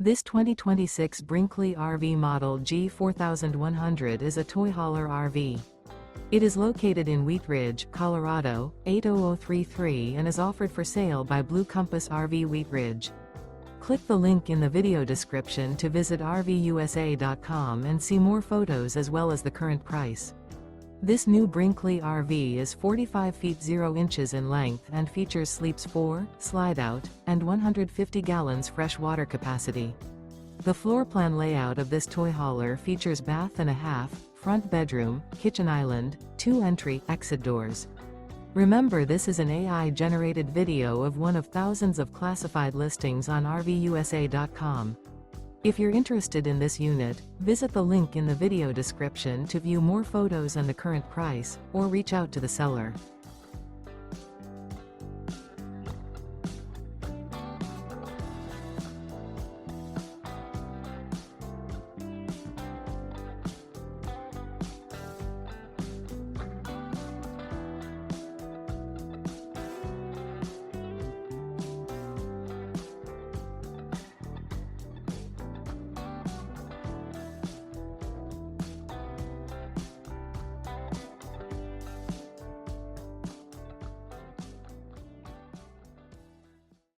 This 2026 Brinkley RV Model G 4100 is a toy hauler RV. It is located in Wheat Ridge, Colorado, 80033 and is offered for sale by Blue Compass RV Wheat Ridge. Click the link in the video description to visit RVUSA.com and see more photos as well as the current price. This new Brinkley RV is 45 feet 0 inches in length and features sleeps 4, Slideout, and 150 gallons fresh water capacity. The floor plan layout of this toy hauler features bath and a half, front bedroom, kitchen island, 2 entry/exit doors. Remember, this is an AI-generated video of one of thousands of classified listings on RVUSA.com. If you're interested in this unit, visit the link in the video description to view more photos and the current price, or reach out to the seller.